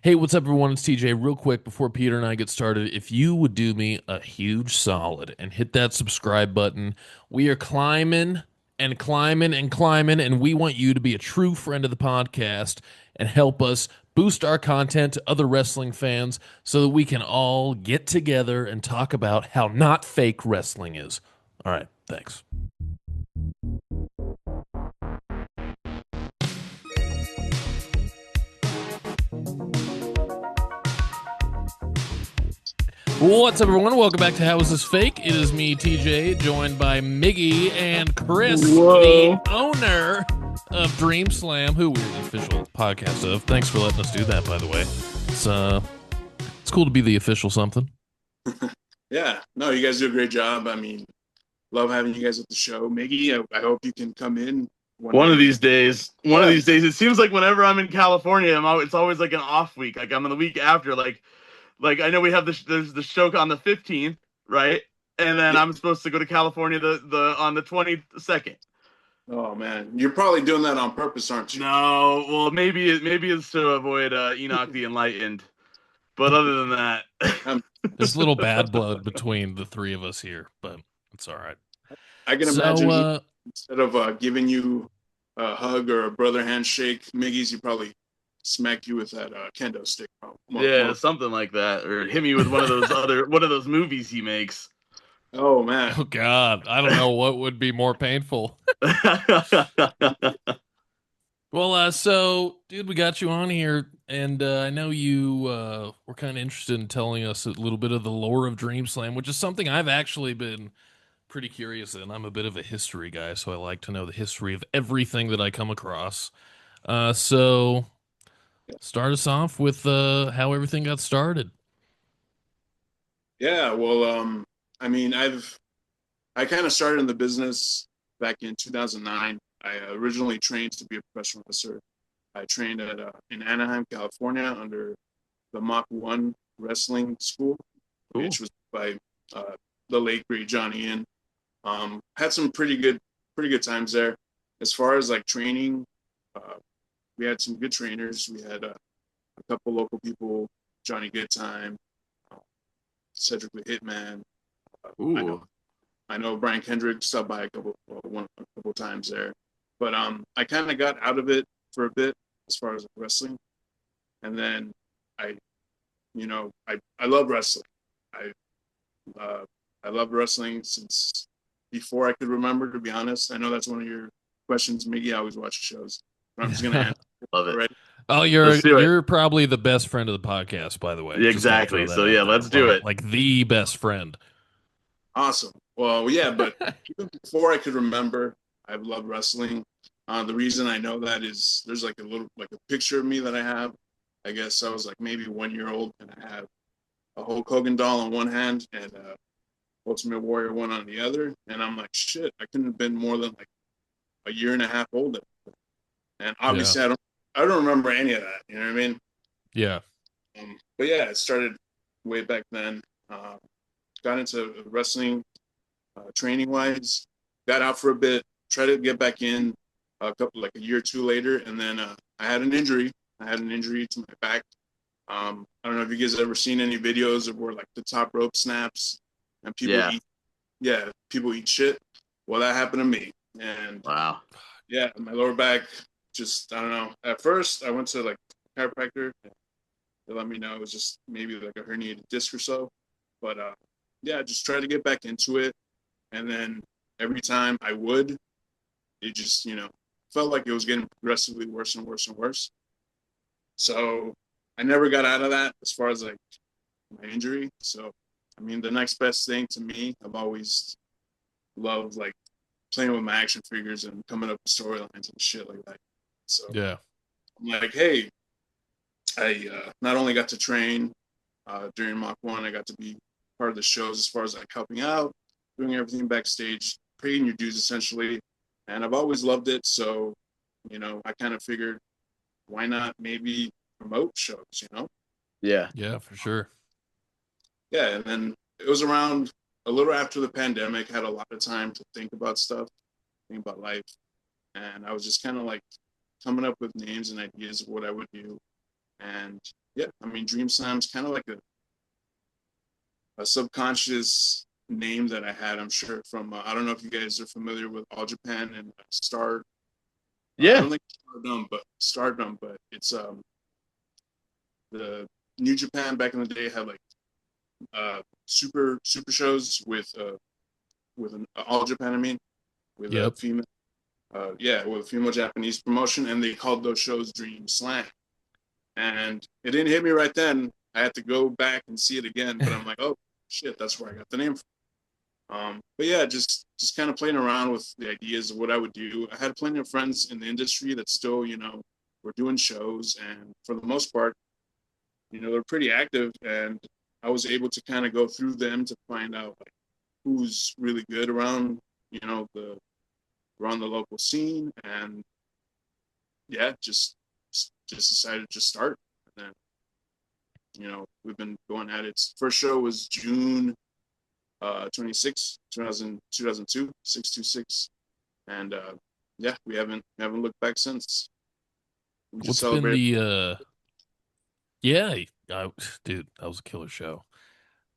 Hey, what's up, everyone? It's TJ. Real quick, before Peter and I get started, if you would do me a huge solid and hit that subscribe button, we are climbing and climbing and climbing, and we want you to be a true friend of the podcast and help us boost our content to other wrestling fans so that we can all get together and talk about how not fake wrestling is. All right, thanks. What's up, everyone? Welcome back to How Is This Fake? It is me, TJ, joined by Miggy and Chris, the Whoa. owner of DreamSlam, who we're the official podcast of. Thanks for letting us do that, by the way. It's cool to be the official something. Yeah, no, you guys do a great job. I mean, love having you guys at the show. Miggy, I hope you can come in One whenever of you these days, Yeah, it seems like whenever I'm in California, it's always like an off week. Like I'm on the week after. Like I know we have there's the show on the 15th, right? And then yeah. I'm supposed to go to California the on the 22nd. Oh man, you're probably doing that on purpose, aren't you? No, well maybe it's to avoid Enoch the Enlightened. But other than that, Um, There's a little bad blood between the three of us here, but it's all right. I can So, imagine instead of giving you a hug or a brother handshake, Miggy's you probably smack you with that kendo stick. yeah, something like that, or hit me with one of those movies he makes. Oh man, oh God, I don't know what would be more painful. Dude, we got you on here, and I know you were kind of interested in telling us a little bit of the lore of DreamSlam, which is something I've actually been pretty curious in. I'm a bit of a history guy, so I like to know the history of everything that I come across. So start us off with how everything got started. yeah. Well, I mean, I kind of started in the business back in 2009. I originally trained to be a professional wrestler. I trained at in Anaheim, California, under the Mach 1 Wrestling School, Cool. which was by uh, the late great Johnny Inn. Had some pretty good times there. As far as like training, uh, we had some good trainers. We had a couple local people, Johnny Goodtime, uh, Cedric the Hitman. I know Ooh. I know Brian Kendrick stopped by a couple times there, but I kind of got out of it for a bit as far as wrestling, and then I I love wrestling. I uh, I love wrestling since before I could remember. To be honest, I know that's one of your questions, Miggy. I always watch shows, but I'm just gonna answer it Love it. already. Oh, Let's do it. you're probably the best friend of the podcast, by the way. Just got to throw Exactly. that So out yeah, there. let's do it. Like the best friend. Awesome. Well, yeah, but even before I could remember, I've loved wrestling. The reason I know that is there's like a picture of me that I have. I guess I was like maybe 1 year old, and I have a Hulk Hogan doll on one hand and Ultimate Warrior one on the other, and I'm like, shit, I couldn't have been more than like a year and a half older. And Yeah. obviously, I don't remember any of that. You know what I mean? Yeah. But yeah, it started way back then. Uh, got into wrestling training wise. Got out for a bit. Tried to get back in a year or two later, and then I had an injury. I had an injury to my back. I don't know if you guys ever seen any videos of where like the top rope snaps and Yeah. people eat shit. Well, that happened to me, and Wow. yeah, my lower back just I don't know. At first, I went to like a chiropractor. They let me know it was just maybe like a herniated disc or so, but yeah, just try to get back into it, and then every time I would, it just felt like it was getting progressively worse and worse and worse. So I never got out of that as far as like my injury. So I mean, the next best thing to me, I've always loved like playing with my action figures and coming up with storylines and shit like that. So Yeah. I'm like, hey, I not only got to train during Mach 1, I got to be part of the shows as far as like helping out, doing everything backstage, paying your dues essentially. And I've always loved it. So, I kind of figured why not maybe promote shows? Yeah. Yeah, for sure. Yeah. And then it was around a little after the pandemic, had a lot of time to think about stuff, think about life. And I was just kind of like coming up with names and ideas of what I would do. And yeah, I mean, DreamSlam's kind of like a subconscious name that I had, I'm sure, from I don't know if you guys are familiar with All Japan and Star. I Yeah. don't think Stardom, but it's the New Japan back in the day had like super shows with an All Japan, I mean, with a Yep. female with a female Japanese promotion, and they called those shows Dream Slam. And it didn't hit me right then. I had to go back and see it again, but I'm like, oh shit, that's where I got the name from. But yeah, just kind of playing around with the ideas of what I would do. I had plenty of friends in the industry that still, were doing shows, and for the most part, they're pretty active, and I was able to kind of go through them to find out like who's really good around, the around the local scene, and yeah, just decided to start. And then, we've been going at it. First show was June 26, 2002, 626. And yeah, we haven't looked back since. We just What's been celebrated. the yeah, dude, that was a killer show.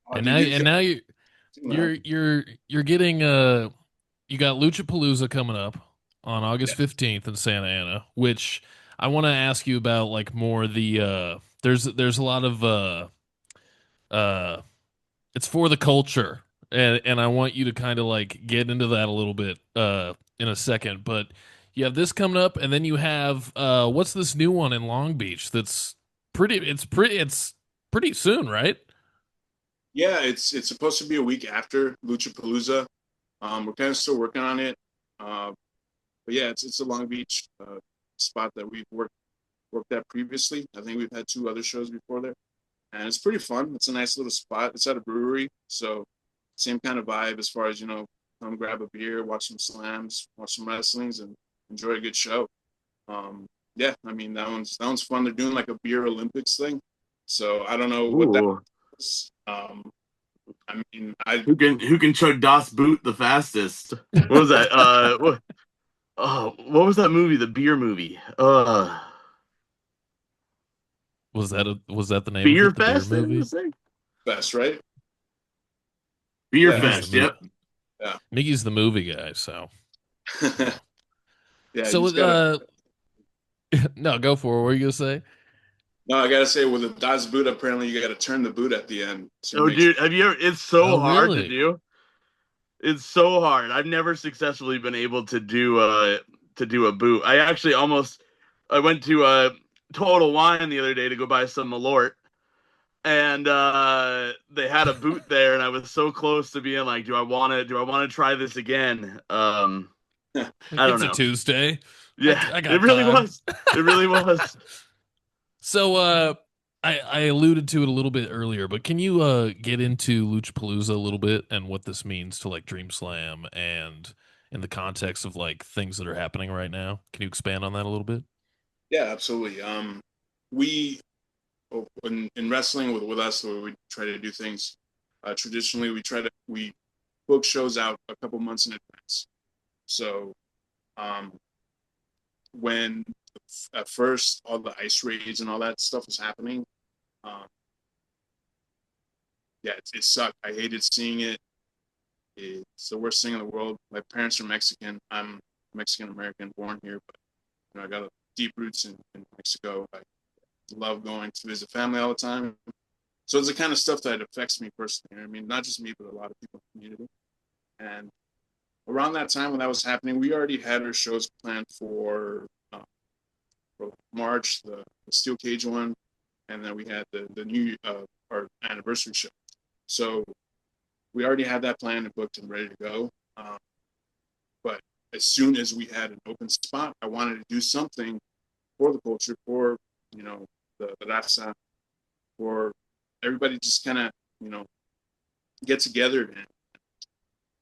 Oh, And dude, now you can't you do that. you're getting you got LuchaPalooza coming up on Yeah. August 15th in Santa Ana, which I want to ask you about like more the there's a lot of uh it's for the culture, and I want you to kind of like get into that a little bit in a second, but you have this coming up, and then you have what's this new one in Long Beach that's it's pretty soon, right? Yeah, it's supposed to be a week after LuchaPalooza. We're kind of still working on it. Uh, but yeah, it's a Long Beach spot that we've worked at previously. I think we've had two other shows before there, and it's pretty fun. It's a nice little spot. It's at a brewery, so same kind of vibe as far as come grab a beer, watch some slams, watch some wrestlings, and enjoy a good show. Yeah, I mean that one's fun. They're doing like a beer Olympics thing, so I don't know what that Ooh. is. I mean, I Who can chug Das Boot the fastest? What was that? What was that movie? The beer movie. Was that the name of Beer it, the beer Fest, I think movie? this thing. best, right? Beer Yeah, Miggy's the Fest. movie. Yep. yeah, Miggy's the movie guy, so yeah. You so just gotta. no, go for it. What were you gonna say? No, I gotta say, with a Das boot, apparently you gotta turn the boot at the end to Oh, make. dude, have you ever? It's Oh, so hard to really? do. It's so hard. I've never successfully been able to do a boot. I went to Total Wine the other day to go buy some Malort, and they had a boot there, and I was so close to being like, do I want to try this again? I don't It's a know. Tuesday. Yeah, I it got really time. was. It really was. So I alluded to it a little bit earlier, but can you get into LuchaPalooza a little bit and what this means to like Dream Slam and in the context of like things that are happening right now? Can you expand on that a little bit? Yeah, absolutely. We in wrestling with us, where we try to do things. Traditionally, we book shows out a couple months in advance. So um, when at first all the ice raids and all that stuff was happening, um, yeah, it sucked. I hated seeing it. It's the worst thing in the world. My parents are Mexican. I'm Mexican American, born here, but I got deep roots in Mexico. I love going to visit family all the time. So it's the kind of stuff that affects me personally. I mean, not just me, but a lot of people in the community. And around that time when that was happening, we already had our shows planned for March, the Steel Cage one, and then we had the new our anniversary show. So we already had that planned and booked and ready to go. But as soon as we had an open spot, I wanted to do something for the culture, for the raza, for everybody just kind of get together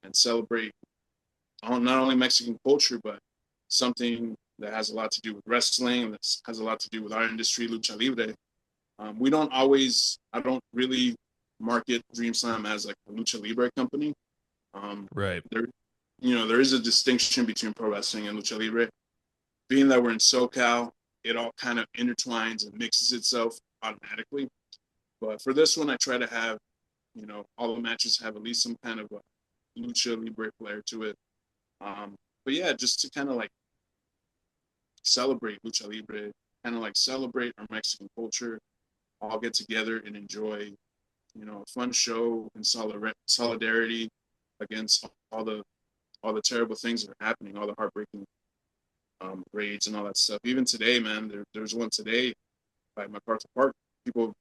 and celebrate not only Mexican culture, but something that has a lot to do with wrestling, that has a lot to do with our industry, lucha libre. I don't really market DreamSlam as like a lucha libre company. Right. There is a distinction between pro wrestling and lucha libre. Being that we're in SoCal, it all kind of intertwines and mixes itself automatically. But for this one, I try to have, all the matches have at least some kind of a lucha libre flair to it. But yeah, just to kind of like celebrate lucha libre, kind of like celebrate our Mexican culture, all get together and enjoy, a fun show and solidarity against all the terrible things that are happening, all the heartbreaking raids and all that stuff. Even today, man, there's one today by MacArthur Park. People,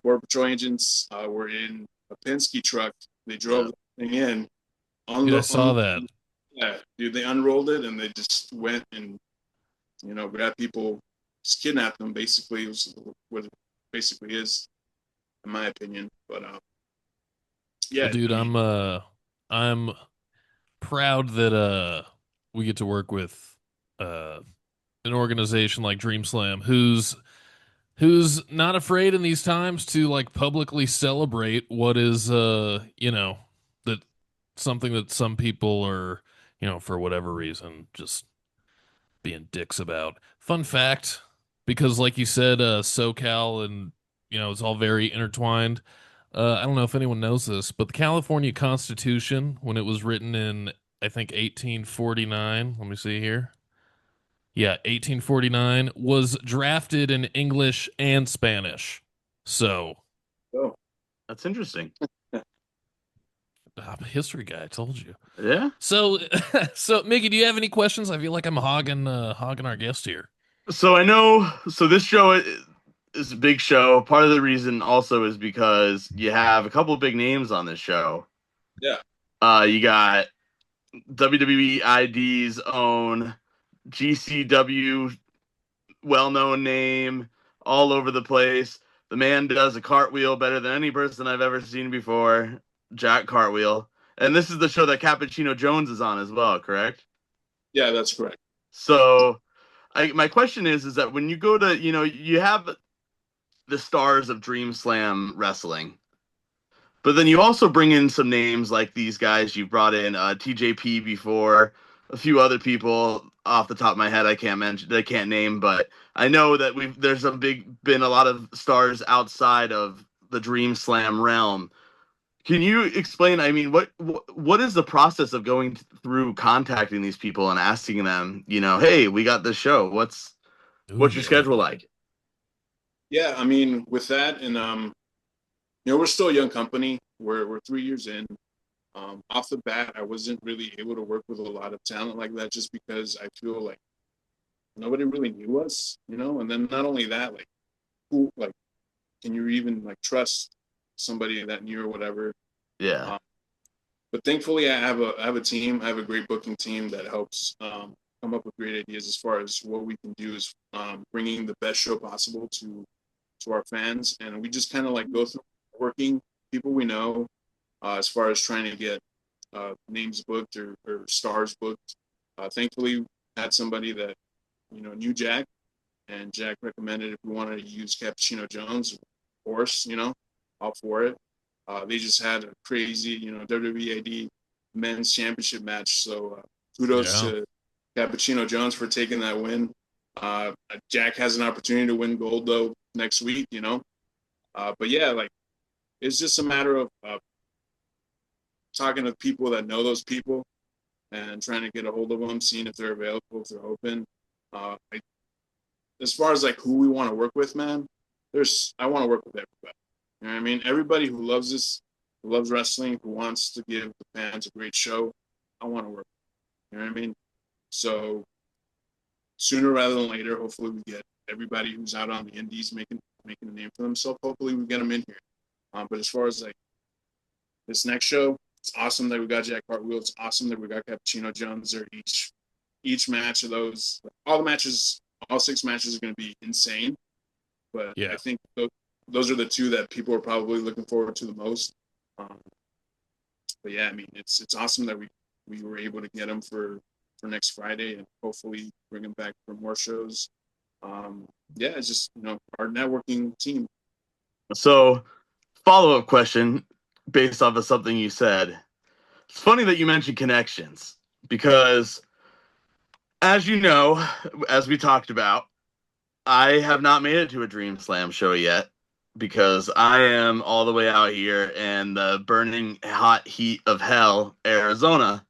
Border Patrol agents were in a Penske truck. They drove the thing in. Dude, I saw that. Yeah, dude, they unrolled it and they just went and, grabbed people, just kidnapped them. Basically, was what it basically is, in my opinion. But yeah, Well, dude, I mean, I'm proud that we get to work with an organization like DreamSlam who's not afraid in these times to like publicly celebrate what is that something that some people are, for whatever reason just being dicks about. Fun fact, because like you said, SoCal and it's all very intertwined. I don't know if anyone knows this, but the California Constitution, when it was written in, I think 1849, let me see here. Yeah, 1849 was drafted in English and Spanish. So, oh, That's interesting. I'm a history guy, I told you. Yeah. So, so Miggy, do you have any questions? I feel like I'm hogging our guest here. So I know. So this show is a big show. Part of the reason also is because you have a couple of big names on this show. yeah. You got WWE ID's own GCW, well-known name all over the place. The man does a cartwheel better than any person I've ever seen before. Jack Cartwheel. And this is the show that Cappuccino Jones is on as well, correct? Yeah, that's correct. So my question is that when you go to, you have the stars of Dream Slam Wrestling, but then you also bring in some names like these guys you brought in, TJP before, a few other people off the top of my head I can't name, but I know that there's been a lot of stars outside of the Dream Slam realm. Can you explain? I mean, what is the process of going through contacting these people and asking them, hey, we got this show. What's Ooh, your yeah. schedule like? Yeah, I mean, with that, and we're still a young company. We're 3 years in. Off the bat, I wasn't really able to work with a lot of talent like that, just because I feel like nobody really knew us, And then not only that, like, who, like, can you even like trust somebody that new or whatever? Yeah. But thankfully, I have a team. I have a great booking team that helps come up with great ideas as far as what we can do is bringing the best show possible to our fans, and we just kind of like go through working people we know as far as trying to get names booked or stars booked. Thankfully, we had somebody that knew Jack, and Jack recommended if we wanted to use Cappuccino Jones, of course, all for it. They just had a crazy, WWED men's championship match. So kudos to Cappuccino Jones for taking that win. Jack has an opportunity to win gold though next week, But yeah, like it's just a matter of talking to people that know those people and trying to get a hold of them, seeing if they're available, if they're open. As far as like who we want to work with, man, I want to work with everybody. You know what I mean? Everybody who loves this, who loves wrestling, who wants to give the fans a great show, I want to work with. You know what I mean? So sooner rather than later, hopefully we get everybody who's out on the indies making a name for themselves. Hopefully we get them in here. But as far as like this next show, it's awesome that we got Jack Cartwheel. It's awesome that we got Cappuccino Jones there. Each match of those, all the matches, all 6 matches are going to be insane. But Yeah. I think those are the 2 that people are probably looking forward to the most. But yeah, I mean, it's awesome that we were able to get them for next Friday and hopefully bring them back for more shows. Yeah, it's just our networking team. So, follow-up question based off of something you said. It's funny that you mentioned connections because, as you know, as we talked about, I have not made it to a Dream Slam show yet because I am all the way out here in the burning hot heat of hell, Arizona.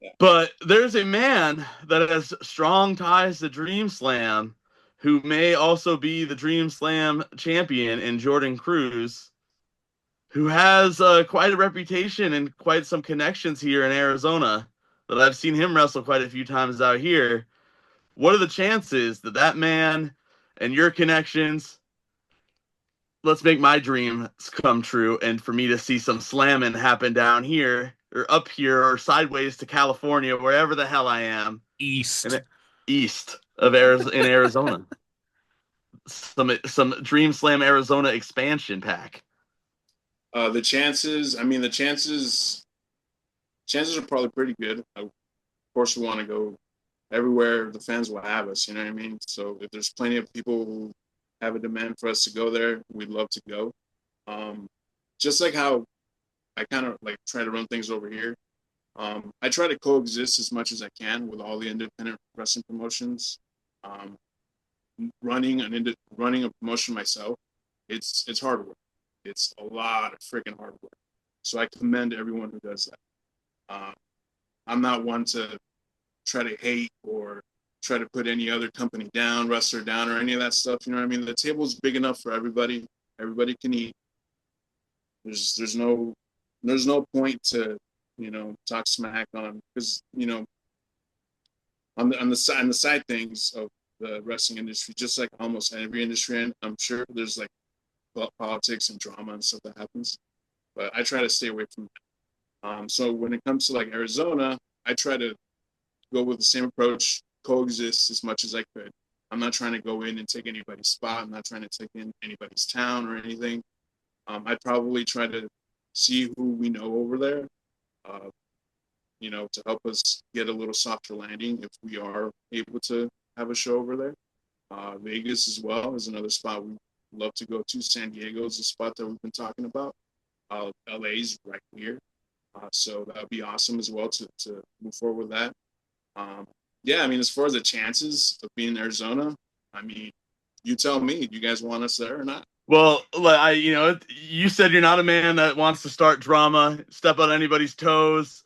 Yeah. But there's a man that has strong ties to Dream Slam who may also be the Dream Slam champion in Jordan Cruz, who has quite a reputation and quite some connections here in Arizona that I've seen him wrestle quite a few times out here. What are the chances that that man and your connections, let's make my dreams come true and for me to see some slamming happen down here or up here or sideways to California, wherever the hell I am, East. and east of Arizona, in Arizona. Some Dream Slam Arizona expansion pack. The chances, I mean, chances are probably pretty good. Of course, we want to go everywhere the fans will have us. You know what I mean? So if there's plenty of people who have a demand for us to go there, we'd love to go. Um, just like how I kind of like try to run things over here. I try to coexist as much as I can with all the independent wrestling promotions. Um, running a promotion myself, it's hard work. It's a lot of freaking hard work. So I commend everyone who does that. I'm not one to try to hate or try to put any other company down, wrestler down, or any of that stuff. You know what I mean? The table's big enough for everybody. Everybody can eat. There's no point to talk smack on, because on the side things of the wrestling industry, just like almost every industry, and I'm sure there's like politics and drama and stuff that happens. But I try to stay away from that. So when it comes to like Arizona, I try to go with the same approach, coexist as much as I could. I'm not trying to go in and take anybody's spot. I'm not trying to take in anybody's town or anything. I'd probably try to see who we know over there, uh, to help us get a little softer landing if we are able to have a show over there. Vegas as well is another spot we love to go to. San Diego is a spot that we've been talking about. LA's right here. So that would be awesome as well to move forward with that. Yeah, I mean, as far as the chances of being in Arizona, I mean, you tell me, do you guys want us there or not? Well, you said you're not a man that wants to start drama, step on anybody's toes.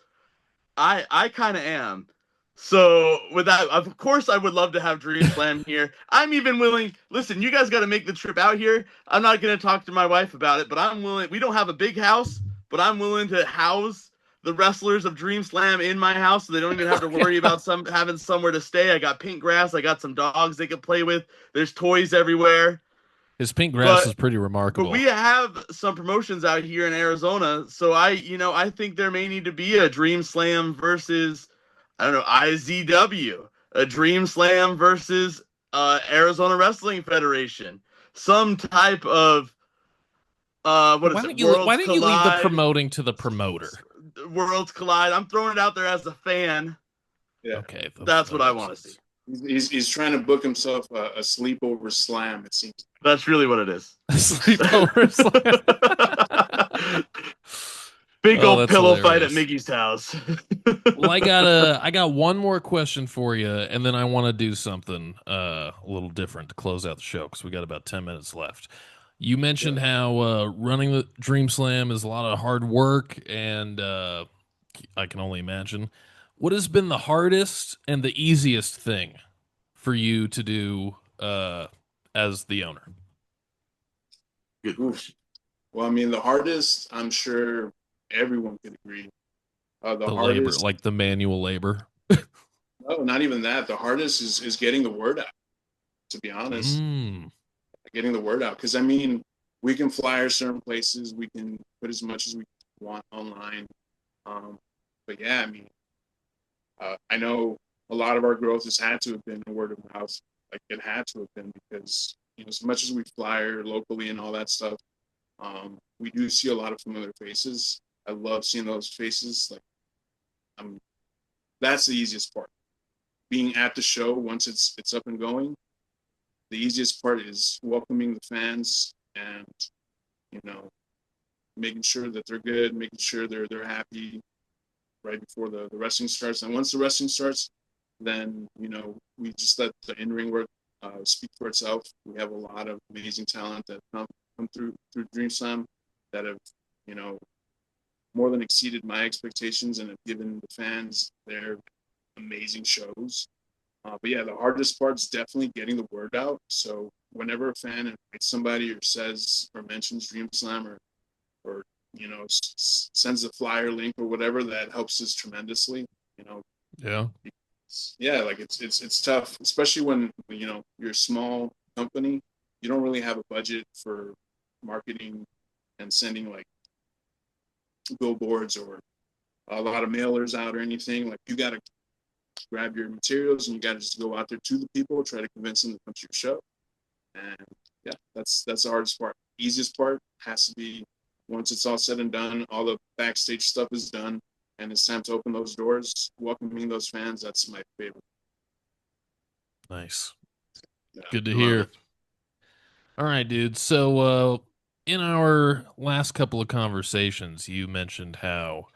I kind of am. So with that, of course, I would love to have Dream Slam here. I'm even willing. Listen, you guys got to make the trip out here. I'm not going to talk to my wife about it, but I'm willing. We don't have a big house, but I'm willing to house the wrestlers of Dream Slam in my house, so they don't even have to worry about having somewhere to stay. I got pink grass. I got some dogs they can play with. There's toys everywhere. His pink grass is But pretty but we remarkable. have some promotions out here in Arizona, so I think there may need to be a Dream Slam versus, I don't know, IZW, a Dream Slam versus Arizona Wrestling Federation, some type of what is it? Why Worlds don't you leave the Collide. promoting to the promoter? Worlds Collide. I'm throwing it out there as a fan. Yeah, Okay, That's that what I makes want to see. sense. he's trying to book himself a sleepover slam. It seems. That's really what it is. Sleepover slam. Big Oh, old that's pillow fight at hilarious. Miggy's house. Well, I got one more question for you, and then I want to do something a little different to close out the show because we got about 10 minutes left. You mentioned Yeah. how running the Dream Slam is a lot of hard work, and I can only imagine. What has been the hardest and the easiest thing for you to do as the owner? Good Oof. question. Well, I mean, the hardest, I'm sure everyone could agree. The The labor, hardest, like the manual labor. no, not even that. The hardest is getting the word out. To be honest, Mm. getting the word out. Because I mean, we can flyer certain places. We can put as much as we want online. Um, but yeah, I mean, I know a lot of our growth has had to have been word of mouth. Like it had to have been because as much as we flyer locally and all that stuff, we do see a lot of familiar faces. I love seeing those faces. Like, that's the easiest part. Being at the show once it's up and going. The easiest part is welcoming the fans and you know making sure that they're good, making sure they're happy right before the wrestling starts. And once the wrestling starts, then we just let the in ring work speak for itself. We have a lot of amazing talent that come through DreamSlam that have, you know, more than exceeded my expectations and have given the fans their amazing shows. But yeah, the hardest part is definitely getting the word out. So whenever a fan invites somebody or says or mentions DreamSlam or you know sends a flyer link or whatever, that helps us tremendously. You know, Yeah. yeah, like it's tough, especially when you know you're a small company. You don't really have a budget for marketing and sending like billboards or a lot of mailers out or anything. Like you got to grab your materials and you got to just go out there to the people, try to convince them to come to your show. And yeah, that's the hardest part. Easiest part has to be once it's all said and done, all the backstage stuff is done, and it's time to open those doors, welcoming those fans. That's my favorite. Nice. Yeah. Good to Love hear. it. All right, dude. So, in our last couple of conversations, you mentioned how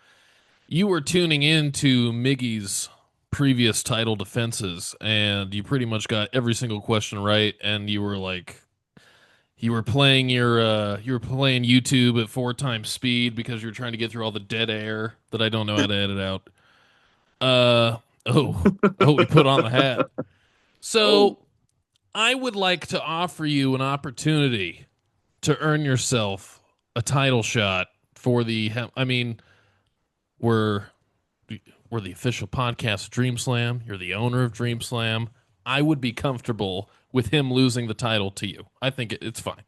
you were tuning into Miggy's previous title defenses, and you pretty much got every single question right, and you were like, you were playing YouTube at 4 times speed because you're trying to get through all the dead air that I don't know how to edit out. We put on the hat. Oh, So I would like to offer you an opportunity to earn yourself a title shot for the. I mean, we're we're the official podcast of DreamSlam. You're the owner of DreamSlam. I would be comfortable with him losing the title to you. I think it's fine.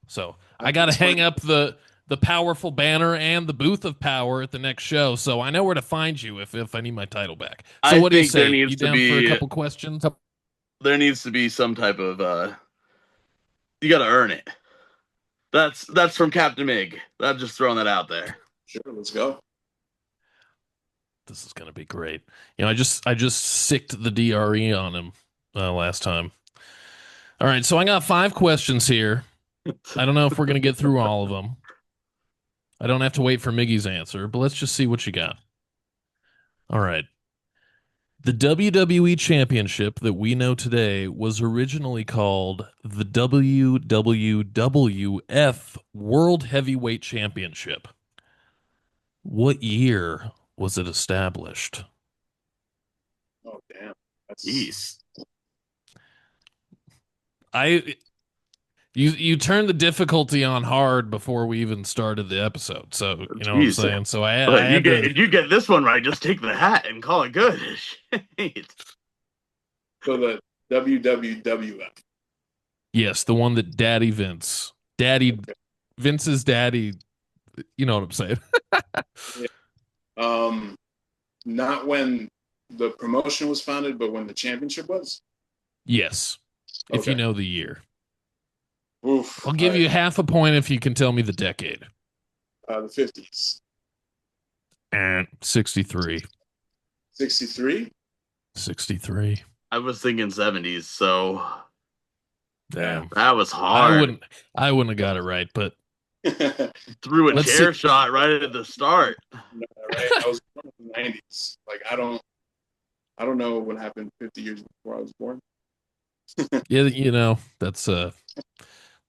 So I got to that's hang fine. up the powerful banner and the booth of power at the next show, so I know where to find you if I need my title back. So I what do you think there say? needs You to down for a be couple questions? some type of you got to earn it. That's from Captain Mig. I'm just throwing that out there. Sure, let's go. This is gonna be great. You know, I just sicked the DRE on him last time. All right, so I got 5 questions here. I don't know if we're gonna get through all of them. I don't have to wait for Miggy's answer, but let's just see what you got. All right. The WWE Championship that we know today was originally called the WWF World Heavyweight Championship. What year was it established? Oh damn, that's Jeez. I you turned the difficulty on hard before we even started the episode, so you know what I'm Jeez. saying. So I But had to. you get this one right, just take the hat and call it good. Shit. so the WWF. Yes, the one that Vince's daddy. You know what I'm saying. Yeah. Not when the promotion was founded, but when the championship was. Yes, if you Okay. know the year. Oof. I'll give you half a point if you can tell me the decade. The 50s. And 63. 63. 63. I was thinking 70s, so Damn. that was hard. I wouldn't have got it right, but Threw a Let's chair see. shot right at the start. Right. I was born in the 90s. Like I don't know what happened 50 years before I was born. yeah, you know, that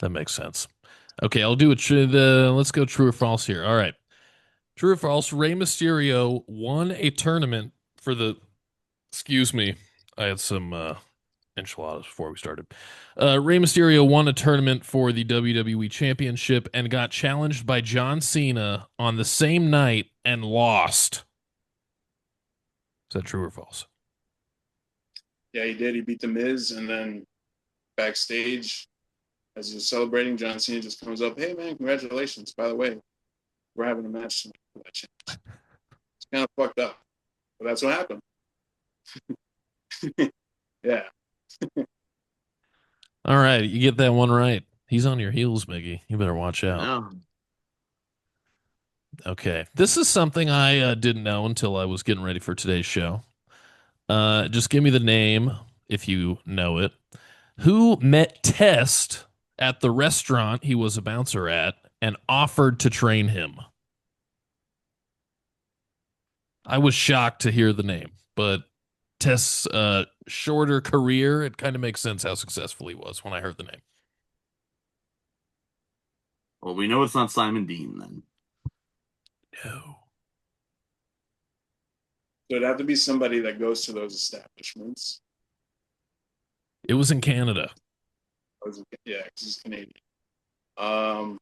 makes sense. Okay, I'll do let's go true or false here. All right. True or false, Rey Mysterio won a tournament for the excuse me. I had some enchiladas before we started. Rey Mysterio won a tournament for the WWE Championship and got challenged by John Cena on the same night and lost. Is that true or false? Yeah, he did. He beat the Miz, and then backstage, as he was celebrating, John Cena just comes up, "Hey man, congratulations! By the way, we're having a match tonight for that championship." It's kind of fucked up, but that's what happened. Yeah. All right, you get that one right. He's on your heels, Miggy. You better watch out. No. Okay, this is something I didn't know until I was getting ready for today's show. Just give me the name if you know it. Who met Test at the restaurant he was a bouncer at and offered to train him? I was shocked to hear the name, but Test's shorter career, it kind of makes sense how successful he was when I heard the name. Well, we know it's not Simon Dean then. No. So it'd have to be somebody that goes to those establishments. It was in Canada. Yeah, because he's Canadian. Dang,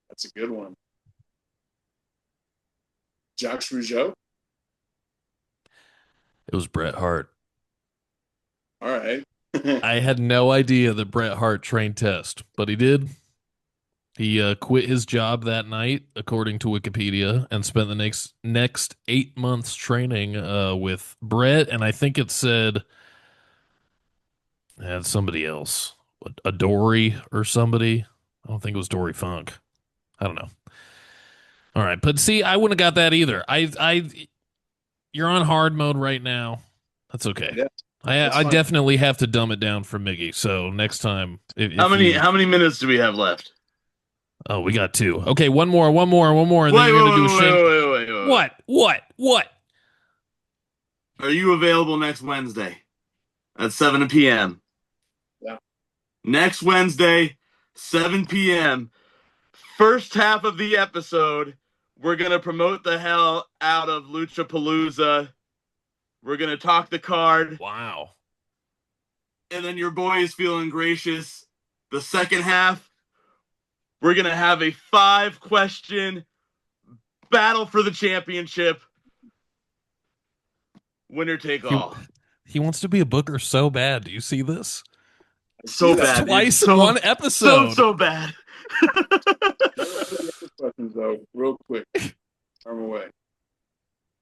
that's a good one. Jacques Rougeau? It was Bret Hart. All right. I had no idea that Bret Hart trained Test, but he did. He quit his job that night, according to Wikipedia, and spent the next 8 months training with Bret, and I think it said somebody else, a Dory or somebody. I don't think it was Dory Funk. I don't know. All right, but see, I wouldn't have got that either. You're on hard mode right now. That's okay. Yeah, I definitely have to dumb it down for Miggy. So next time, How many minutes do we have left? Oh, we got 2. Okay, one more, and then you're gonna do a shame. What? Are you available next Wednesday at 7 p.m.? Yeah. Next Wednesday, 7 p.m. First half of the episode, we're gonna promote the hell out of LuchaPalooza. We're gonna talk the card. Wow. And then your boy is feeling gracious. The second half, we're going to have a 5-question battle for the championship. Winner take all. He wants to be a booker so bad. Do you see this? So bad. Twice in one episode. So bad. Questions, though, real quick. Arm away.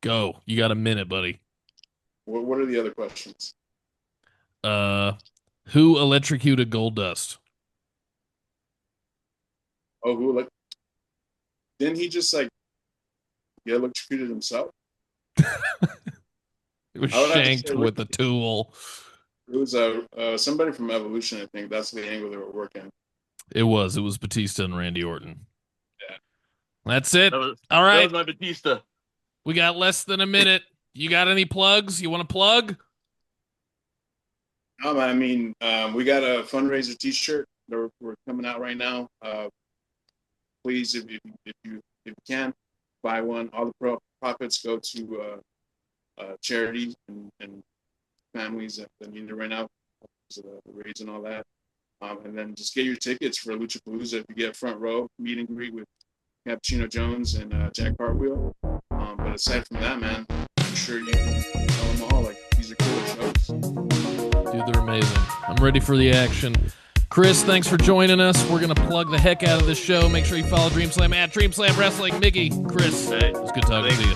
Go. You got a minute, buddy. What are the other questions? Who electrocuted Goldust? Oh, didn't he just get electrocuted himself? It was shanked with a tool. It was somebody from Evolution, I think. That's the angle they were working. It was Batista and Randy Orton. Yeah. That's it. All right. That was my Batista. We got less than a minute. You got any plugs? You want to plug? I mean, we got a fundraiser T-shirt that we're coming out right now. Please, if you can, buy one. All the profits go to charities and families that need it right now, so the raids and all that. And then just get your tickets for LuchaPalooza. If you get front row, meet and greet with Cappuccino Jones and Jack Cartwheel. But aside from that, man, I'm sure you can tell them all these are cool shows. Dude, they're amazing. I'm ready for the action. Chris, thanks for joining us. We're going to plug the heck out of this show. Make sure you follow DreamSlam at DreamSlam Wrestling. Miggy, Chris, Hey, it was good talking to you.